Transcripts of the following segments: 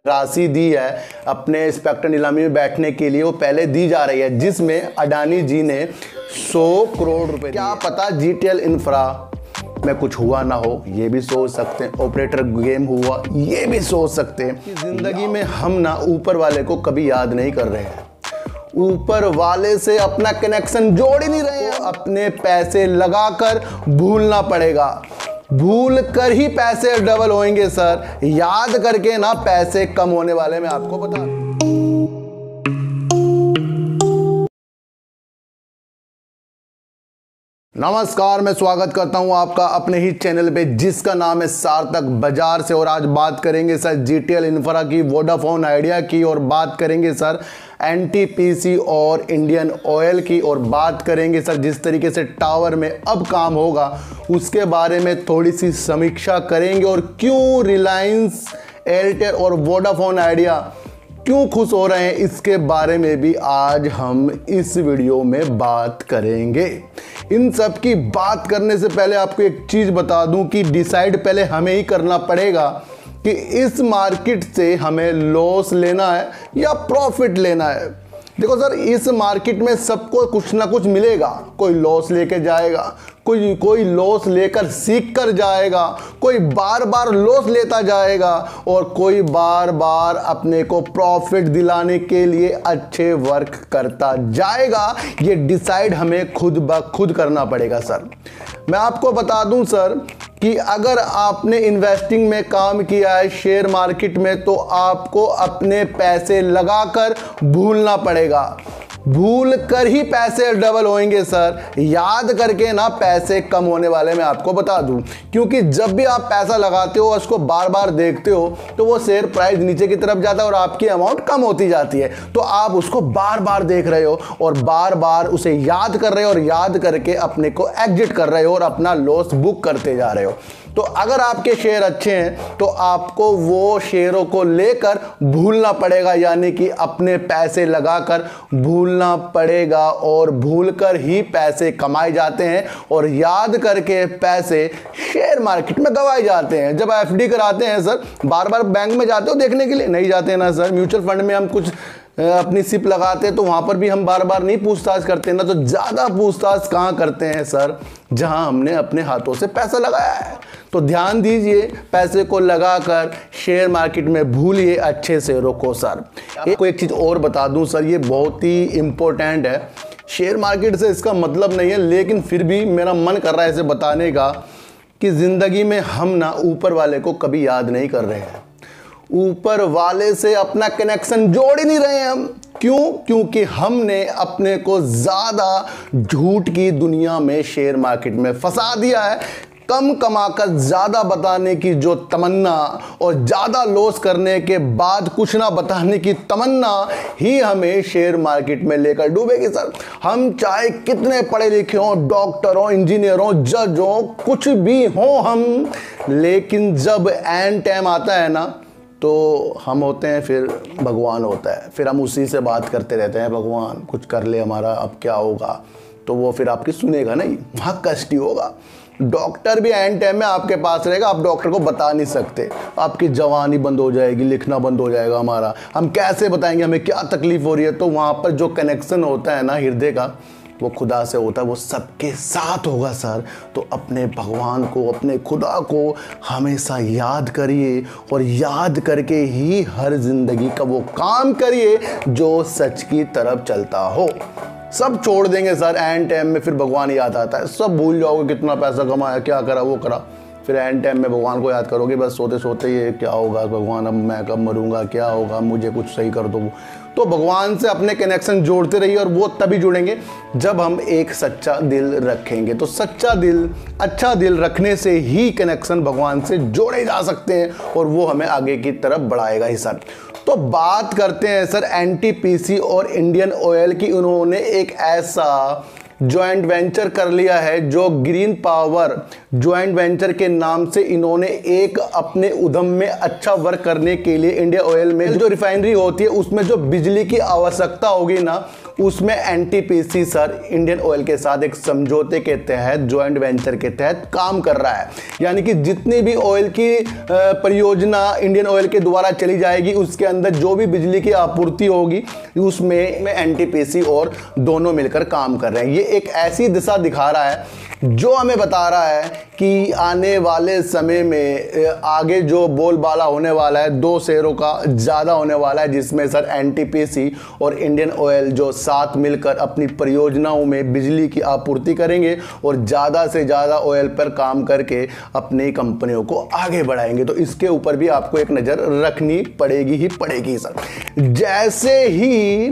राशि दी है अपने स्पेक्टर नीलामी में बैठने के लिए, वो पहले दी जा रही है, जिसमें अडानी जी ने 100 करोड़ रुपए। क्या पता जीटीएल इंफ्रा में कुछ हुआ ना हो, ये भी सोच सकते हैं। ऑपरेटर गेम हुआ, ये भी सोच सकते हैं। कि जिंदगी में हम ना ऊपर वाले को कभी याद नहीं कर रहे हैं, ऊपर वाले से अपना कनेक्शन जोड़ ही नहीं रहे हैं। अपने पैसे लगाकर भूलना पड़ेगा, भूल कर ही पैसे डबल होंगे सर। याद करके ना पैसे कम होने वाले, मैं आपको बता दूं। नमस्कार, मैं स्वागत करता हूं आपका अपने ही चैनल पे जिसका नाम है सार्थक बाजार से। और आज बात करेंगे सर जीटीएल इंफ्रा की, वोडाफोन आइडिया की, और बात करेंगे सर एनटीपीसी और इंडियन ऑयल की, और बात करेंगे सर जिस तरीके से टावर में अब काम होगा उसके बारे में थोड़ी सी समीक्षा करेंगे। और क्यों रिलायंस, एयरटेल और वोडाफोन आइडिया क्यों खुश हो रहे हैं, इसके बारे में भी आज हम इस वीडियो में बात करेंगे। इन सब की बात करने से पहले आपको एक चीज़ बता दूं कि डिसाइड पहले हमें ही करना पड़ेगा कि इस मार्केट से हमें लॉस लेना है या प्रॉफिट लेना है। देखो सर, इस मार्केट में सबको कुछ ना कुछ मिलेगा। कोई लॉस लेके जाएगा, कोई लॉस लेकर सीख कर जाएगा, कोई बार बार लॉस लेता जाएगा, और कोई बार बार अपने को प्रॉफिट दिलाने के लिए अच्छे वर्क करता जाएगा। ये डिसाइड हमें खुद ब खुद करना पड़ेगा सर। मैं आपको बता दूं सर कि अगर आपने इन्वेस्टिंग में काम किया है शेयर मार्केट में, तो आपको अपने पैसे लगाकर भूलना पड़ेगा, भूल कर ही पैसे डबल होंगे सर। याद करके ना पैसे कम होने वाले, मैं आपको बता दूं। क्योंकि जब भी आप पैसा लगाते हो, उसको बार बार देखते हो, तो वो शेयर प्राइस नीचे की तरफ जाता है और आपकी अमाउंट कम होती जाती है। तो आप उसको बार बार देख रहे हो और बार बार उसे याद कर रहे हो, और याद करके अपने को एग्जिट कर रहे हो और अपना लॉस बुक करते जा रहे हो। तो अगर आपके शेयर अच्छे हैं तो आपको वो शेयरों को लेकर भूलना पड़ेगा, यानी कि अपने पैसे लगाकर भूलना पड़ेगा। और भूलकर ही पैसे कमाए जाते हैं, और याद करके पैसे शेयर मार्केट में गंवाए जाते हैं। जब एफडी कराते हैं सर, बार बार बैंक में जाते हो देखने के लिए? नहीं जाते ना सर। म्यूचुअल फंड में हम कुछ अपनी सिप लगाते हैं तो वहाँ पर भी हम बार बार नहीं पूछताछ करते ना। तो ज़्यादा पूछताछ कहाँ करते हैं सर? जहाँ हमने अपने हाथों से पैसा लगाया है। तो ध्यान दीजिए, पैसे को लगाकर शेयर मार्केट में भूलिए, अच्छे से रोको सर। आपको एक चीज़ और बता दूं सर, ये बहुत ही इम्पोर्टेंट है। शेयर मार्केट से इसका मतलब नहीं है, लेकिन फिर भी मेरा मन कर रहा है इसे बताने का कि ज़िंदगी में हम ना ऊपर वाले को कभी याद नहीं कर रहे हैं, ऊपर वाले से अपना कनेक्शन जोड़ ही नहीं रहे हैं हम। क्यों? क्योंकि हमने अपने को ज़्यादा झूठ की दुनिया में शेयर मार्केट में फंसा दिया है। कम कमाकर ज़्यादा बताने की जो तमन्ना, और ज़्यादा लॉस करने के बाद कुछ ना बताने की तमन्ना ही हमें शेयर मार्केट में लेकर डूबेगी सर। हम चाहे कितने पढ़े लिखे हों, डॉक्टर हों, इंजीनियर हों, जज हों, कुछ भी हों हम, लेकिन जब एंड टाइम आता है ना, तो हम होते हैं, फिर भगवान होता है, फिर हम उसी से बात करते रहते हैं, भगवान कुछ कर ले हमारा, अब क्या होगा। तो वो फिर आपकी सुनेगा नहीं, वहाँ कष्ट ही होगा। डॉक्टर भी एंड टाइम में आपके पास रहेगा, आप डॉक्टर को बता नहीं सकते, आपकी जवानी बंद हो जाएगी, लिखना बंद हो जाएगा हमारा, हम कैसे बताएंगे हमें क्या तकलीफ हो रही है। तो वहाँ पर जो कनेक्शन होता है ना हृदय का, वो खुदा से होता है, वो सबके साथ होगा सर। तो अपने भगवान को, अपने खुदा को हमेशा याद करिए, और याद करके ही हर जिंदगी का वो काम करिए जो सच की तरफ चलता हो। सब छोड़ देंगे सर एंड टाइम में, फिर भगवान याद आता है, सब भूल जाओगे कितना पैसा कमाया, क्या करा, वो करा। फिर एंड टाइम में भगवान को याद करोगे, बस सोते सोते ये क्या होगा भगवान, अब मैं कब मरूंगा, क्या होगा, मुझे कुछ सही कर दो। तो भगवान से अपने कनेक्शन जोड़ते रहिए, और वो तभी जुड़ेंगे जब हम एक सच्चा दिल रखेंगे। तो सच्चा दिल, अच्छा दिल रखने से ही कनेक्शन भगवान से जोड़े जा सकते हैं, और वो हमें आगे की तरफ बढ़ाएगा ही सर। तो बात करते हैं सर एनटीपीसी और इंडियन ऑयल की। उन्होंने एक ऐसा जॉइंट वेंचर कर लिया है जो ग्रीन पावर जॉइंट वेंचर के नाम से इन्होंने एक अपने उद्यम में अच्छा वर्क करने के लिए इंडिया ऑयल में जो रिफाइनरी होती है उसमें जो बिजली की आवश्यकता होगी ना, उसमें एनटीपीसी सर इंडियन ऑयल के साथ एक समझौते के तहत, जॉइंट वेंचर के तहत काम कर रहा है। यानी कि जितनी भी ऑयल की परियोजना इंडियन ऑयल के द्वारा चली जाएगी, उसके अंदर जो भी बिजली की आपूर्ति होगी उसमें एनटीपीसी और दोनों मिलकर काम कर रहे हैं। ये एक ऐसी दिशा दिखा रहा है जो हमें बता रहा है कि आने वाले समय में आगे जो बोलबाला होने वाला है, दो शेयरों का ज़्यादा होने वाला है, जिसमें सर एनटीपीसी और इंडियन ऑयल जो साथ मिलकर अपनी परियोजनाओं में बिजली की आपूर्ति करेंगे और ज़्यादा से ज़्यादा ऑयल पर काम करके अपनी कंपनियों को आगे बढ़ाएंगे। तो इसके ऊपर भी आपको एक नज़र रखनी पड़ेगी ही पड़ेगी सर। जैसे ही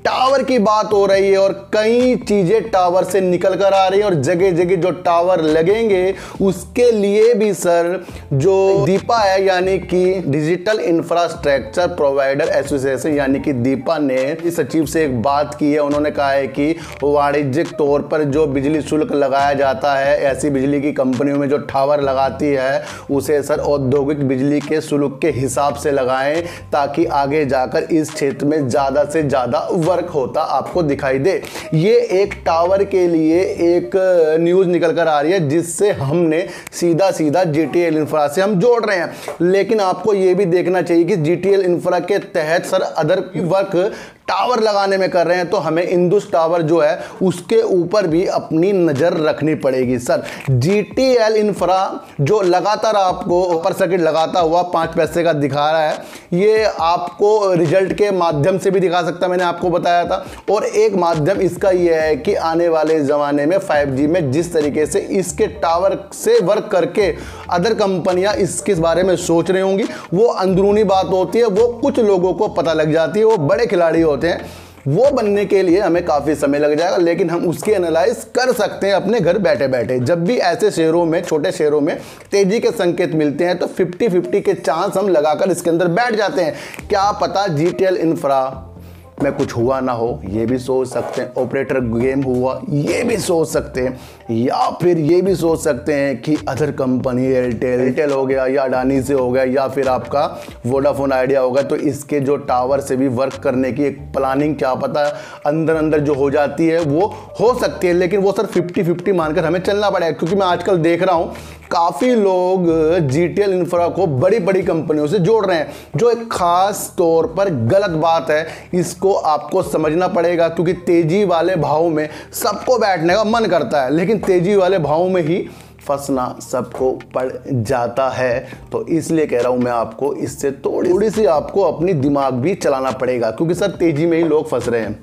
टावर की बात हो रही है और कई चीजें टावर से निकल कर आ रही हैं और जगह जगह जो टावर लगेंगे उसके लिए भी सर जो दीपा है, यानी कि डिजिटल इंफ्रास्ट्रक्चर प्रोवाइडर एसोसिएशन, यानी कि दीपा ने सचिव से एक बात की है। उन्होंने कहा है कि वाणिज्यिक तौर पर जो बिजली शुल्क लगाया जाता है ऐसी बिजली की कंपनियों में जो टावर लगाती है उसे सर औद्योगिक बिजली के शुल्क के हिसाब से लगाएं, ताकि आगे जाकर इस क्षेत्र में ज़्यादा से ज़्यादा वर्क होता आपको दिखाई दे। ये एक टावर के लिए एक न्यूज़ निकल कर आ रही है जिससे हमने सीधा सीधा जीटीएल इंफ्रा से हम जोड़ रहे हैं। लेकिन आपको ये भी देखना चाहिए कि जीटीएल इंफ्रा के तहत सर अदर वर्क टावर लगाने में कर रहे हैं, तो हमें इंडस टावर जो है उसके ऊपर भी अपनी नज़र रखनी पड़ेगी सर। जीटीएल इंफ्रा जो लगातार आपको ऊपर सर्किट लगाता हुआ 5 पैसे का दिखा रहा है, ये आपको रिजल्ट के माध्यम से भी दिखा सकता है, मैंने आपको बताया था। और एक माध्यम इसका ये है कि आने वाले ज़माने में 5G में जिस तरीके से इसके टावर से वर्क करके अदर कंपनियां इसके बारे में सोच रही होंगी, वो अंदरूनी बात होती है, वो कुछ लोगों को पता लग जाती है, वो बड़े खिलाड़ी होते हैं, वो बनने के लिए हमें काफ़ी समय लग जाएगा, लेकिन हम उसकी एनालाइज कर सकते हैं अपने घर बैठे बैठे। जब भी ऐसे शेयरों में, छोटे शेयरों में तेजी के संकेत मिलते हैं तो 50-50 के चांस हम लगाकर इसके अंदर बैठ जाते हैं। क्या पता जीटीएल इंफ्रा में कुछ हुआ ना हो, ये भी सोच सकते हैं। ऑपरेटर गेम हुआ, ये भी सोच सकते हैं। या फिर ये भी सोच सकते हैं कि अदर कंपनी एयरटेल हो गया या अडानी से हो गया या फिर आपका वोडाफोन आइडिया होगा, तो इसके जो टावर से भी वर्क करने की एक प्लानिंग क्या पता अंदर अंदर जो हो जाती है वो हो सकती है। लेकिन वो सर 50-50 मानकर हमें चलना पड़ेगा, क्योंकि मैं आजकल देख रहा हूँ काफ़ी लोग जीटीएल इंफ्रा को बड़ी बड़ी कंपनियों से जोड़ रहे हैं, जो एक खास तौर पर गलत बात है। इसको आपको समझना पड़ेगा, क्योंकि तेजी वाले भाव में सबको बैठने का मन करता है, लेकिन तेजी वाले भाव में ही फंसना सबको पड़ जाता है। तो इसलिए कह रहा हूं मैं आपको, इससे थोड़ी सी आपको अपनी दिमाग भी चलाना पड़ेगा, क्योंकि सर तेजी में ही लोग फंस रहे हैं,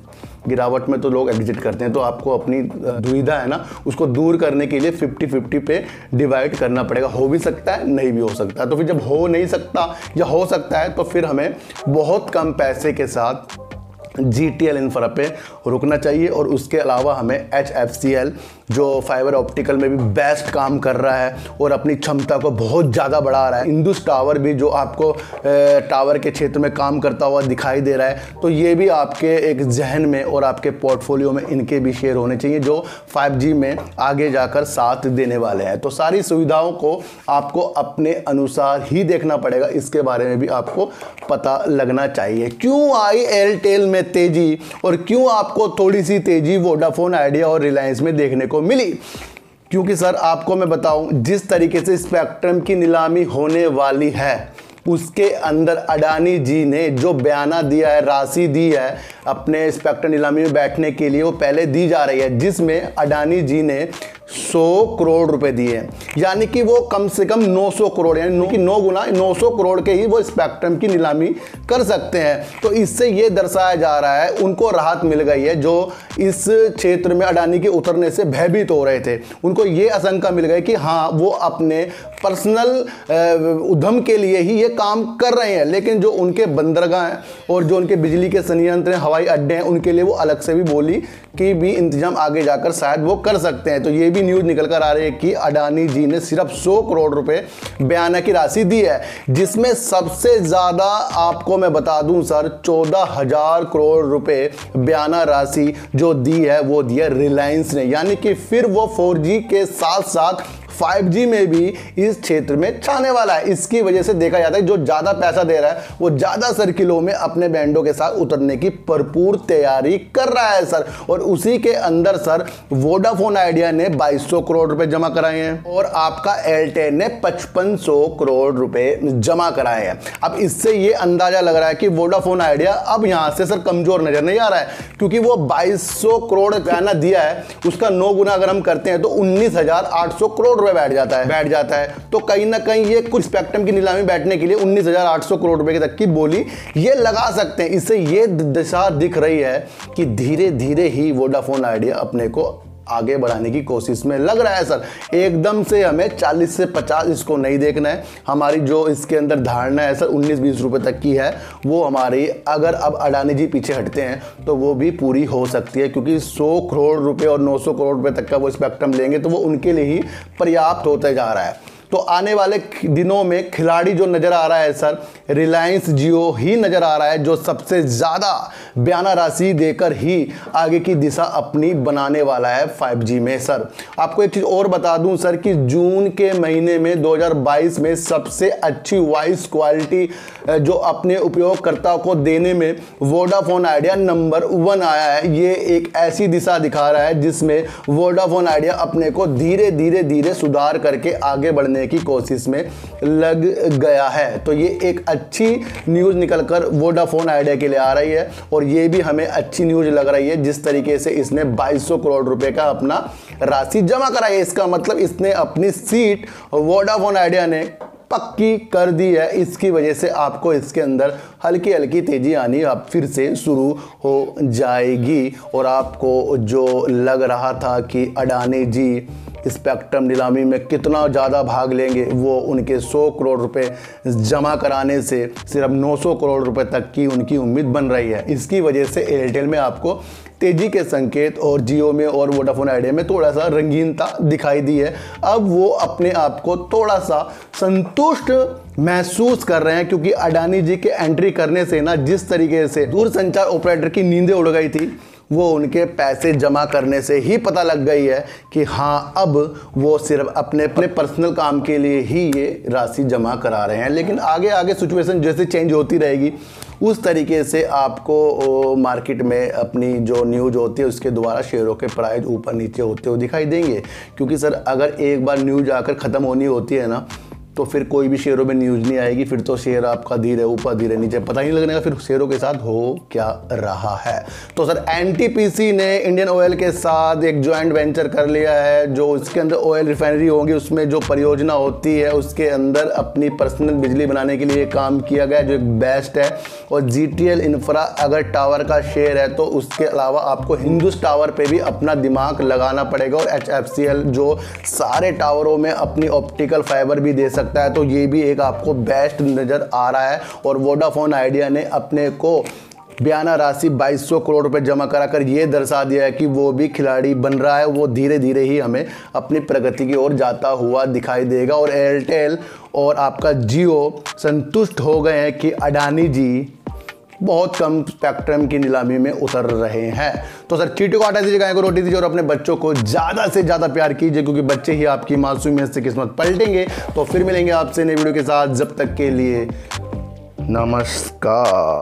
गिरावट में तो लोग एग्जिट करते हैं। तो आपको अपनी दुविधा है ना, उसको दूर करने के लिए 50-50 पे डिवाइड करना पड़ेगा। हो भी सकता है, नहीं भी हो सकता। तो फिर जब हो नहीं सकता या हो सकता है, तो फिर हमें बहुत कम पैसे के साथ जीटीएल इंफ्रा पे रुकना चाहिए। और उसके अलावा हमें HFCL जो फाइबर ऑप्टिकल में भी बेस्ट काम कर रहा है और अपनी क्षमता को बहुत ज़्यादा बढ़ा रहा है, इंडस टावर भी जो आपको टावर के क्षेत्र में काम करता हुआ दिखाई दे रहा है, तो ये भी आपके एक जहन में और आपके पोर्टफोलियो में इनके भी शेयर होने चाहिए, जो 5G में आगे जाकर साथ देने वाले हैं। तो सारी सुविधाओं को आपको अपने अनुसार ही देखना पड़ेगा, इसके बारे में भी आपको पता लगना चाहिए। क्यों आई एयरटेल में तेजी और क्यों आपको थोड़ी सी तेजी वोडाफोन आइडिया और रिलायंस में देखने को मिली? क्योंकि सर आपको मैं बताऊं, जिस तरीके से स्पेक्ट्रम की नीलामी होने वाली है उसके अंदर अडानी जी ने जो बयाना दिया है, राशि दी है अपने स्पेक्ट्रम नीलामी में बैठने के लिए, वो पहले दी जा रही है, जिसमें अडानी जी ने 100 करोड़ रुपए दिए हैं। यानी कि वो कम से कम 900 करोड़, यानी कि 9 गुना 900 करोड़ के ही वो स्पेक्ट्रम की नीलामी कर सकते हैं। तो इससे ये दर्शाया जा रहा है उनको राहत मिल गई है, जो इस क्षेत्र में अडानी के उतरने से भयभीत हो रहे थे। उनको ये आशंका मिल गई कि हाँ, वो अपने पर्सनल उद्यम के लिए ही ये काम कर रहे हैं, लेकिन जो उनके बंदरगाह हैं और जो उनके बिजली के संयंत्र, हवाई अड्डे हैं, उनके लिए वो अलग से भी बोली कि भी इंतजाम आगे जाकर शायद वो कर सकते हैं। तो ये भी न्यूज़ निकल कर आ रही है कि अडानी जी ने सिर्फ 100 करोड़ रुपए बयाना की राशि दी है, जिसमें सबसे ज़्यादा आपको मैं बता दूं सर 14,000 करोड़ रुपए बयाना राशि जो दी है वो दी है रिलायंस ने। यानी कि फिर वो 4G के साथ साथ 5G में भी इस क्षेत्र में छाने वाला है। इसकी वजह से देखा जाता है जो ज़्यादा पैसा दे रहा है वो ज़्यादा सर्किलों में अपने बैंडों के साथ उतरने की भरपूर तैयारी कर रहा है सर। और उसी के अंदर सर वोडाफोन आइडिया ने 2200 करोड़ रुपए जमा कराए हैं और आपका एयरटेल ने 5500 करोड़ रुपए जमा कराए हैं। अब इससे ये अंदाजा लग रहा है कि वोडाफोन आइडिया अब यहां से सर कमजोर नजर नहीं आ रहा है, क्योंकि वो 2200 करोड़ बयाना दिया है, उसका 9 गुना अगर हम करते हैं तो 19,800 करोड़ रुपए बैठ जाता है। तो कहीं ना कहीं ये कुछ स्पेक्ट्रम की नीलामी बैठने के लिए 19,800 करोड़ रुपए तक की बोली ये लगा सकते हैं। इससे ये दिशा दिख रही है कि धीरे धीरे ही वोडाफोन आइडिया अपने को आगे बढ़ाने की कोशिश में लग रहा है सर। एकदम से हमें 40 से 50 इसको नहीं देखना है। हमारी जो इसके अंदर धारणा है सर 19-20 रुपए तक की है, वो हमारी अगर अब अडानी जी पीछे हटते हैं तो वो भी पूरी हो सकती है, क्योंकि 100 करोड़ रुपए और 900 करोड़ रुपए तक का वो स्पेक्ट्रम लेंगे तो वो उनके लिए ही पर्याप्त होते जा रहा है। तो आने वाले दिनों में खिलाड़ी जो नज़र आ रहा है सर, रिलायंस जियो ही नज़र आ रहा है, जो सबसे ज़्यादा बयाना राशि देकर ही आगे की दिशा अपनी बनाने वाला है 5G में सर। आपको एक चीज़ और बता दूं सर कि जून के महीने में 2022 में सबसे अच्छी वॉइस क्वालिटी जो अपने उपयोगकर्ताओं को देने में वोडाफोन आइडिया नंबर 1 आया है। ये एक ऐसी दिशा दिखा रहा है जिसमें वोडाफोन आइडिया अपने को धीरे धीरे सुधार करके आगे बढ़ने की कोशिश में लग गया है। तो ये एक अच्छी न्यूज़ निकलकर वोडाफोन आइडिया के लिए आ रही है और ये भी हमें अच्छी न्यूज़ लग रही है जिस तरीके से इसने 2200 करोड़ रुपए का अपना राशि जमा कराई है। इसका मतलब इसने अपनी सीट वोडाफोन आइडिया ने पक्की कर दी है। इसकी वजह से आपको इसके अंदर हल्की हल्की तेजी आनी अब फिर से शुरू हो जाएगी और आपको जो लग रहा था कि अडानी जी स्पेक्ट्रम नीलामी में कितना ज़्यादा भाग लेंगे, वो उनके 100 करोड़ रुपए जमा कराने से सिर्फ 900 करोड़ रुपए तक की उनकी उम्मीद बन रही है। इसकी वजह से एयरटेल में आपको तेजी के संकेत और जियो में और वोडाफोन आइडिया में थोड़ा सा रंगीनता दिखाई दी है। अब वो अपने आप को थोड़ा सा संतुष्ट महसूस कर रहे हैं, क्योंकि अडानी जी के एंट्री करने से ना जिस तरीके से दूरसंचार ऑपरेटर की नींदें उड़ गई थी, वो उनके पैसे जमा करने से ही पता लग गई है कि हाँ अब वो सिर्फ अपने पर्सनल काम के लिए ही ये राशि जमा करा रहे हैं। लेकिन आगे आगे सिचुएशन जैसे चेंज होती रहेगी उस तरीके से आपको मार्केट में अपनी जो न्यूज़ होती है उसके द्वारा शेयरों के प्राइस ऊपर नीचे होते हुए दिखाई देंगे। क्योंकि सर अगर एक बार न्यूज़ आकर ख़त्म होनी होती है ना तो फिर कोई भी शेयरों में न्यूज़ नहीं आएगी, फिर तो शेयर आपका धीरे ऊपर धीरे नीचे पता ही नहीं लगने का फिर शेयरों के साथ हो क्या रहा है। तो सर एनटीपीसी ने इंडियन ऑयल के साथ एक जॉइंट वेंचर कर लिया है, जो उसके अंदर ऑयल रिफाइनरी होगी, उसमें जो परियोजना होती है उसके अंदर अपनी पर्सनल बिजली बनाने के लिए काम किया गया जो एक बेस्ट है। और जीटीएल इंफ्रा अगर टावर का शेयर है तो उसके अलावा आपको हिंदुस टावर पे भी अपना दिमाग लगाना पड़ेगा और एचएफसीएल जो सारे टावरों में अपनी ऑप्टिकल फाइबर भी दे सकता है, तो ये भी एक आपको बेस्ट नज़र आ रहा है। और वोडाफोन आइडिया ने अपने को बयाना राशि 2200 करोड़ रुपए जमा कराकर ये दर्शा दिया है कि वो भी खिलाड़ी बन रहा है, वो धीरे धीरे ही हमें अपनी प्रगति की ओर जाता हुआ दिखाई देगा। और एयरटेल और आपका जियो संतुष्ट हो गए हैं कि अडानी जी बहुत कम स्पेक्ट्रम की नीलामी में उतर रहे हैं। तो सर चींटी को आटा दीजिए, गाय को रोटी दीजिए और अपने बच्चों को ज़्यादा से ज़्यादा प्यार कीजिए, क्योंकि बच्चे ही आपकी मासूमियत से किस्मत पलटेंगे। तो फिर मिलेंगे आपसे नई वीडियो के साथ, जब तक के लिए नमस्कार।